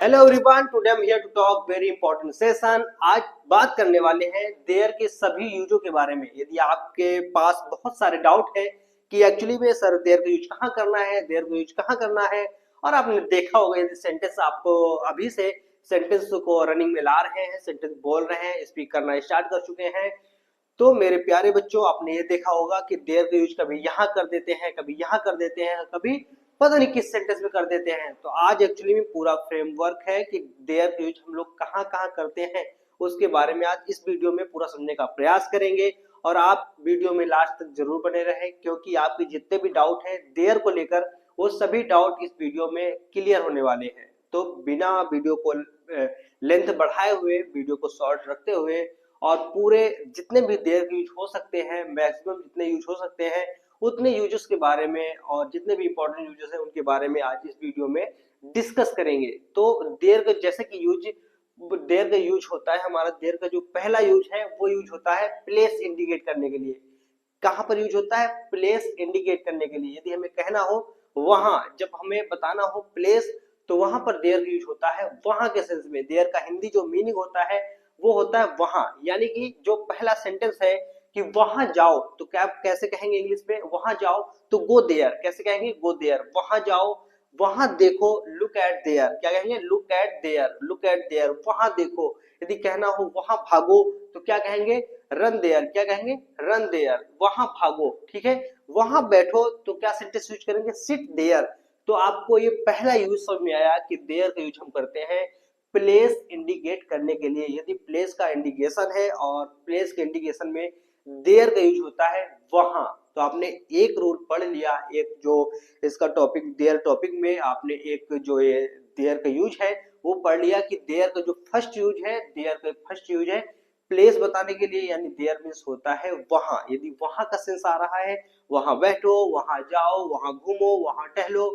Hello everyone, today I am here to talk very important session. आज बात करने वाले हैं देयर के सभी यूजों के बारे में। यदि आपके पास बहुत सारे डाउट है कि एक्चुअली में सर देयर का यूज कहाँ करना है, देयर का यूज कहाँ करना है, और आपने देखा होगा यदि सेंटेंस आपको अभी से सेंटेंस को रनिंग में ला रहे हैं, सेंटेंस बोल रहे हैं, स्पीक करना स्टार्ट कर चुके हैं, तो मेरे प्यारे बच्चों आपने ये देखा होगा कि देयर का यूज कभी यहाँ कर देते हैं, कभी यहाँ कर देते हैं, कभी पता नहीं किस सेंटेंस में कर देते हैं। तो आज एक्चुअली में पूरा फ्रेमवर्क है कि देयर का यूज हम लोग कहाँ कहाँ करते हैं, उसके बारे में आज इस वीडियो में पूरा समझने का प्रयास करेंगे। और आप वीडियो में लास्ट तक जरूर बने रहें, क्योंकि आपके जितने भी डाउट हैं देयर को लेकर वो सभी डाउट इस वीडियो में क्लियर होने वाले हैं। तो बिना वीडियो को लेंथ बढ़ाए हुए, वीडियो को शॉर्ट रखते हुए और पूरे जितने भी देयर के यूज हो सकते हैं, मैक्सिमम जितने यूज हो सकते हैं उतने यूजेस के बारे में और जितने भी इंपॉर्टेंट यूजेस हैं उनके बारे में आज इस वीडियो में डिस्कस करेंगे। तो देयर का जैसे कि देयर का यूज होता है, हमारा देयर का जो पहला यूज है वो यूज होता है प्लेस इंडिकेट करने के लिए। कहाँ पर यूज होता है? प्लेस इंडिकेट करने के लिए। यदि हमें कहना हो वहां, जब हमें बताना हो प्लेस, तो वहां पर देयर यूज होता है वहां के सेंस में। देयर का हिंदी जो मीनिंग होता है वो होता है वहां, यानी कि जो पहला सेंटेंस है कि वहां जाओ, तो क्या कैसे कहेंगे इंग्लिश में? वहां जाओ तो गो देयर। कैसे कहेंगे? Go there. वहां जाओ, वहां देखो, लुक एट देयर। क्या कहेंगे? Look at there, look at there, वहां देखो। यदि कहना हो वहां भागो तो क्या कहेंगे? Run there. क्या कहेंगे? रन देयर, वहां भागो। ठीक है। वहां बैठो तो क्या सेंटेंस यूज करेंगे? Sit there. तो आपको ये पहला यूज समझ में आया कि देयर का यूज हम करते हैं प्लेस इंडिकेट करने के लिए। यदि प्लेस का इंडिकेशन है और प्लेस के इंडिकेशन में देयर का यूज होता है वहां, तो आपने एक रूल पढ़ लिया। एक जो इसका टॉपिक देयर टॉपिक में आपने एक जो ये देयर का यूज है वो पढ़ लिया कि देयर का जो फर्स्ट यूज है, देयर का फर्स्ट यूज है प्लेस बताने के लिए, यानी देयर मींस होता है वहां। यदि वहां का सेंस आ रहा है, वहां बैठो, वहां जाओ, वहां घूमो, वहां टहलो,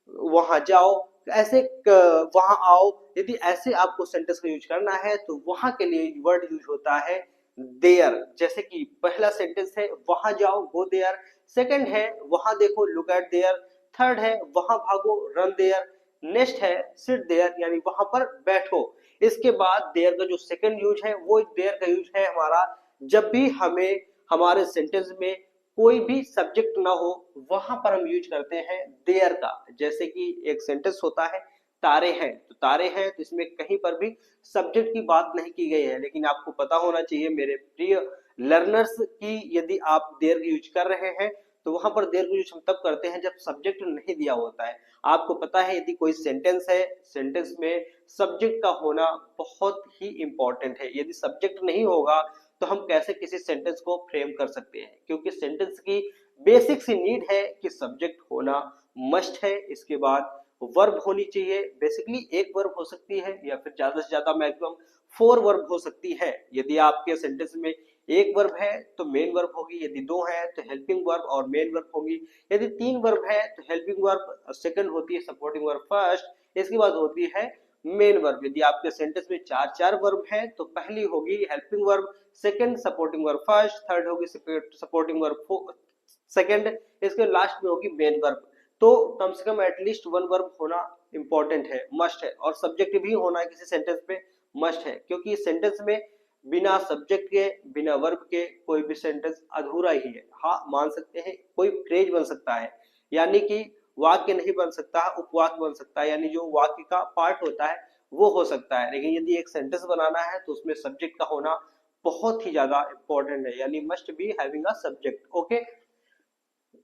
वहां जाओ, ऐसे वहां आओ, यदि ऐसे आपको सेंटेंस का यूज करना है तो वहां के लिए वर्ड यूज होता है देयर। जैसे कि पहला सेंटेंस है वहां जाओ, गो देयर। सेकंड है वहां देखो, लुक एट देयर। थर्ड है वहां भागो, रन देयर। नेक्स्ट है सिट देयर, यानी वहां पर बैठो। इसके बाद देयर का जो सेकंड यूज है वो देयर का यूज है हमारा जब भी हमें हमारे सेंटेंस में कोई भी सब्जेक्ट ना हो, वहां पर हम यूज करते हैं देयर का। जैसे कि एक सेंटेंस होता है तारे हैं, तो तारे हैं तो इसमें कहीं पर भी सब्जेक्ट की बात नहीं की गई है। लेकिन आपको पता होना चाहिए मेरे प्रिय लर्नर्स की यदि आप देयर यूज कर रहे हैं तो वहां पर देयर यूज हम तब करते हैं जब सब्जेक्ट नहीं दिया होता है। आपको पता है यदि कोई सेंटेंस है, सेंटेंस में सब्जेक्ट का होना बहुत ही इंपॉर्टेंट है। यदि सब्जेक्ट नहीं होगा तो हम कैसे किसी सेंटेंस को फ्रेम कर सकते हैं, क्योंकि सेंटेंस की बेसिक सी नीड है कि सब्जेक्ट होना मस्ट है। इसके बाद वर्ब होनी चाहिए। बेसिकली एक वर्ब हो सकती है या फिर ज्यादा से ज्यादा मैक्सिमम 4 वर्ब हो सकती है। यदि आपके सेंटेंस में एक वर्ब है तो मेन वर्ब होगी, यदि दो है तो हेल्पिंग वर्ब और मेन वर्ब होगी, यदि तीन वर्ब है तो हेल्पिंग वर्ब सेकंड होती है, सपोर्टिंग वर्ब फर्स्ट, इसके बाद होती है मेन वर्ब। यदि आपके सेंटेंस में चार चार वर्ब है तो पहली होगी helping verb, second supporting verb first, third होगी सपोर्टिंग वर्ब सेकंड, इसके लास्ट में होगी मेन वर्ब। तो कम से कम एटलीस्ट वन वर्ब होना इंपॉर्टेंट है, मस्ट है। और सब्जेक्ट भी होना है किसी सेंटेंस पे, मस्ट है, क्योंकि सेंटेंस में बिना सब्जेक्ट के, बिना वर्ब के कोई भी सेंटेंस अधूरा ही है। हाँ मान सकते हैं कोई फ्रेज बन सकता है, यानी कि वाक्य नहीं बन सकता, उपवाक्य बन सकता है, यानी जो वाक्य का पार्ट होता है वो हो सकता है। लेकिन यदि एक सेंटेंस बनाना है तो उसमें सब्जेक्ट का होना बहुत ही ज्यादा इंपॉर्टेंट है, यानी must be having a subject. Okay.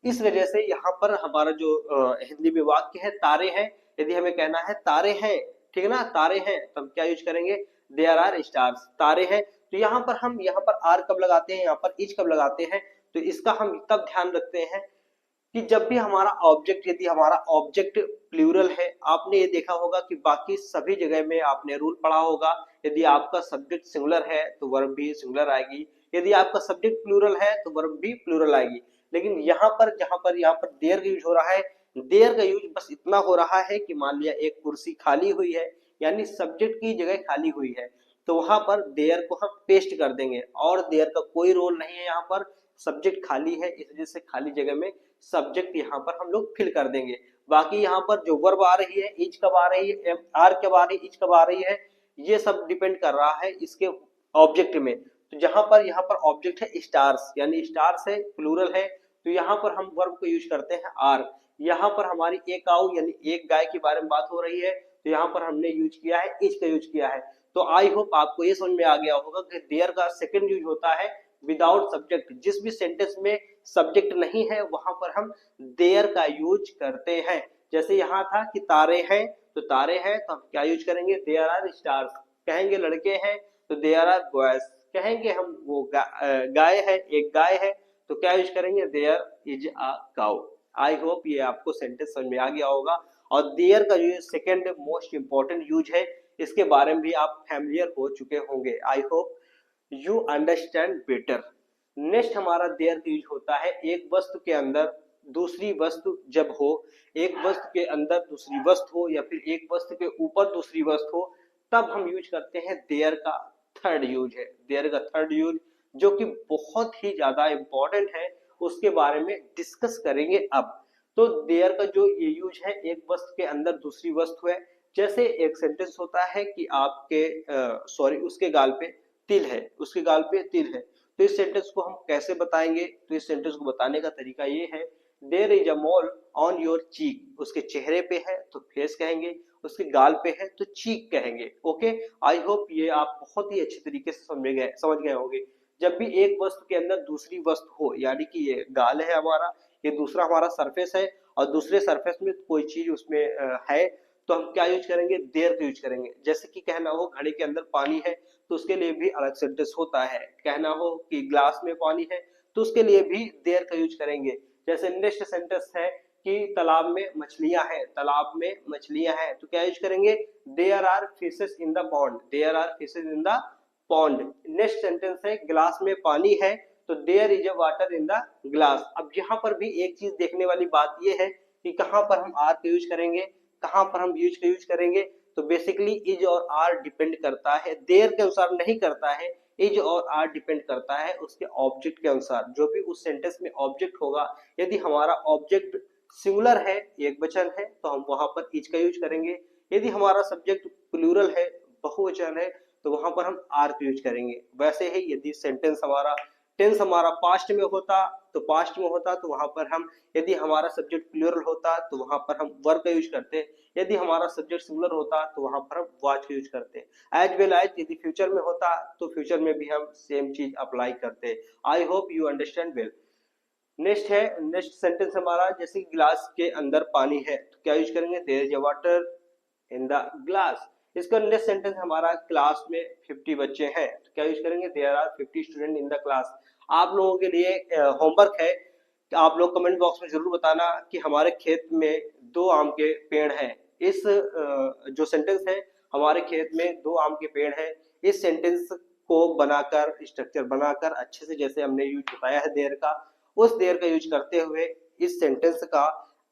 इस वजह से यहाँ पर हमारा जो हिंदी में वाक्य है तारे हैं, यदि हमें कहना है तारे हैं, ठीक है ना, तारे हैं, तो हम क्या यूज करेंगे? There are stars. तारे हैं, तो यहाँ पर हम यहाँ पर आर कब लगाते हैं, यहाँ पर इज कब लगाते हैं? तो इसका हम तब ध्यान रखते हैं कि जब भी हमारा ऑब्जेक्ट, यदि हमारा ऑब्जेक्ट प्लूरल है। आपने ये देखा होगा कि बाकी सभी जगह में आपने रूल पढ़ा होगा, यदि आपका सब्जेक्ट सिंगुलर है तो वर्ब भी सिंगुलर आएगी, यदि आपका सब्जेक्ट प्लूरल है तो वर्ब भी प्लूरल आएगी। लेकिन यहाँ पर यहाँ पर देयर का यूज हो रहा है, देयर का यूज बस इतना हो रहा है कि मान लिया एक कुर्सी खाली हुई है, यानी सब्जेक्ट की जगह खाली हुई है, तो वहां पर देयर को हम पेस्ट कर देंगे और देयर का कोई रोल नहीं है। यहाँ पर सब्जेक्ट खाली है, इस वजह से खाली जगह में सब्जेक्ट यहाँ पर हम लोग फिल कर देंगे। बाकी यहाँ पर जो वर्ब आ रही है, इज कब आ रही है, आर कब आ रही है, इज कब आ रही है, ये सब डिपेंड कर रहा है इसके ऑब्जेक्ट में। तो जहां पर यहाँ पर ऑब्जेक्ट है स्टार्स, यानी स्टार्स है, प्लूरल है, तो यहाँ पर हम वर्ब को यूज करते हैं आर। यहाँ पर हमारी एक काऊ यानी एक गाय के बारे में बात हो रही है, तो यहाँ पर हमने यूज किया है इज का यूज किया है। तो आई होप आपको ये समझ में आ गया होगा कि देयर का सेकंड यूज होता है विदाउट सब्जेक्ट। जिस भी सेंटेंस में सब्जेक्ट नहीं है वहां पर हम देयर का यूज करते हैं। जैसे यहाँ था कि तारे हैं, तो तारे हैं तो हम क्या यूज करेंगे, देयर आर स्टार्स। कहेंगे लड़के हैं तो देयर आर बॉयज। कहेंगे हम वो गाय है, एक गाय है, तो क्या यूज करेंगे, there is a cow. I hope ये आपको सेंटेंस समझ में आ गया होगा। और देयर का जो सेकंड मोस्ट इंपॉर्टेंट यूज है, इसके बारे में भी आप फैमिलियर हो चुके होंगे। I hope you understand better. Next हमारा देयर का यूज होता है एक वस्तु के अंदर दूसरी वस्तु जब हो, एक वस्तु के अंदर दूसरी वस्तु हो, या फिर एक वस्तु के ऊपर दूसरी वस्तु हो, तब हम यूज करते हैं देयर का थर्ड यूज है। देयर का थर्ड यूज जो कि बहुत ही ज्यादा इंपॉर्टेंट है, उसके बारे में डिस्कस करेंगे अब। तो देयर का जो ये यूज है, एक वस्तु के अंदर दूसरी वस्तु है। जैसे एक सेंटेंस होता है कि आपके उसके गाल पे तिल है, उसके गाल पे तिल है, तो इस सेंटेंस को हम कैसे बताएंगे, तो इस सेंटेंस को बताने का तरीका ये है, there is a mole on your cheek. उसके चेहरे पे है तो फेस कहेंगे, उसके गाल पे है तो चीक कहेंगे। ओके, आई होप ये आप बहुत ही अच्छे तरीके से समझ गए होंगे। जब भी एक वस्तु के अंदर दूसरी वस्तु हो, यानी कि ये गाल है हमारा, ये दूसरा हमारा सरफेस है, और दूसरे सरफेस में कोई चीज उसमें है, तो हम क्या यूज करेंगे, देयर का यूज करेंगे। जैसे कि कहना हो घड़े के अंदर पानी है, तो उसके लिए भी अलग सेंटेंस होता है। कहना हो कि ग्लास में पानी है, तो उसके लिए भी देयर का यूज करेंगे। जैसे नेक्स्ट सेंटेंस है कि तालाब में मछलियां हैं, तालाब में मछलियां हैं, तो क्या यूज करेंगे, there are fishes in the pond, there are fishes in the pond. Next sentence है गिलास में पानी है, तो there is a water in the glass. अब यहाँ पर भी एक चीज देखने वाली बात यह है कि कहाँ पर हम आर का यूज करेंगे, कहाँ पर हम यूज का यूज करेंगे। तो बेसिकली इज और आर डिपेंड करता है, देयर के अनुसार नहीं करता है, इज और आर डिपेंड करता है उसके ऑब्जेक्ट के अनुसार। जो भी उस सेंटेंस में ऑब्जेक्ट होगा, यदि हमारा ऑब्जेक्ट सिंगुलर है, एक वचन है, तो हम वहां पर इज का यूज करेंगे। यदि हमारा सब्जेक्ट प्लूरल है, बहुवचन है, तो वहां पर हम आर का यूज करेंगे। वैसे ही यदि सेंटेंस हमारा टेंस हमारा पास्ट में होता, तो पास्ट में होता तो वहां पर हम, यदि हमारा सब्जेक्ट प्लूरल होता तो वहां पर हम वर्ब का यूज करते, यदि हमारा सब्जेक्ट सिंगुलर होता तो वहां पर हम वाज का यूज करते। एज वेल एज यदि फ्यूचर में होता तो फ्यूचर में भी हम सेम चीज अप्लाई करते। I hope you understand well. Next है, नेक्स्ट सेंटेंस हमारा, जैसे गिलास के अंदर पानी है, तो क्या यूज करेंगे, there is a water in the glass. इसका नेक्स्ट सेंटेंस हमारा, क्लास में 50 बच्चे हैं, तो क्या यूज करेंगे, there are 50 student in the class. आप लोगों के लिए होमवर्क है कि आप लोग कमेंट बॉक्स में जरूर बताना कि हमारे खेत में 2 आम के पेड़ हैं। इस जो सेंटेंस है, हमारे खेत में 2 आम के पेड़ हैं, इस सेंटेंस को बनाकर, स्ट्रक्चर बनाकर अच्छे से, जैसे हमने यूज बताया है देयर का, उस देयर का यूज करते हुए इस सेंटेंस का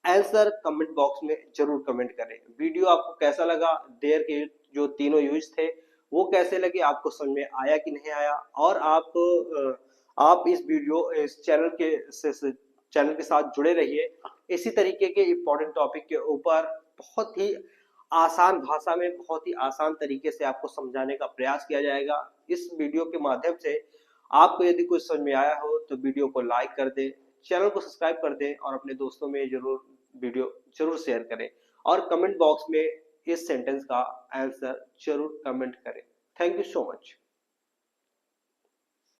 आंसर कमेंट बॉक्स में जरूर कमेंट करें। वीडियो आपको कैसा लगा, देयर के जो तीनों यूज थे वो कैसे लगे, आपको समझ में आया कि नहीं आया, और आप इस वीडियो इस चैनल के साथ जुड़े रहिए। इसी तरीके के इम्पोर्टेंट टॉपिक के ऊपर बहुत ही आसान भाषा में, बहुत ही आसान तरीके से आपको समझाने का प्रयास किया जाएगा। इस वीडियो के माध्यम से आपको यदि कुछ समझ में आया हो तो वीडियो को लाइक कर दें, चैनल को सब्सक्राइब कर दें, और अपने दोस्तों में वीडियो जरूर शेयर करें, और कमेंट बॉक्स में इस सेंटेंस का आंसर जरूर कमेंट करें। Thank you so much.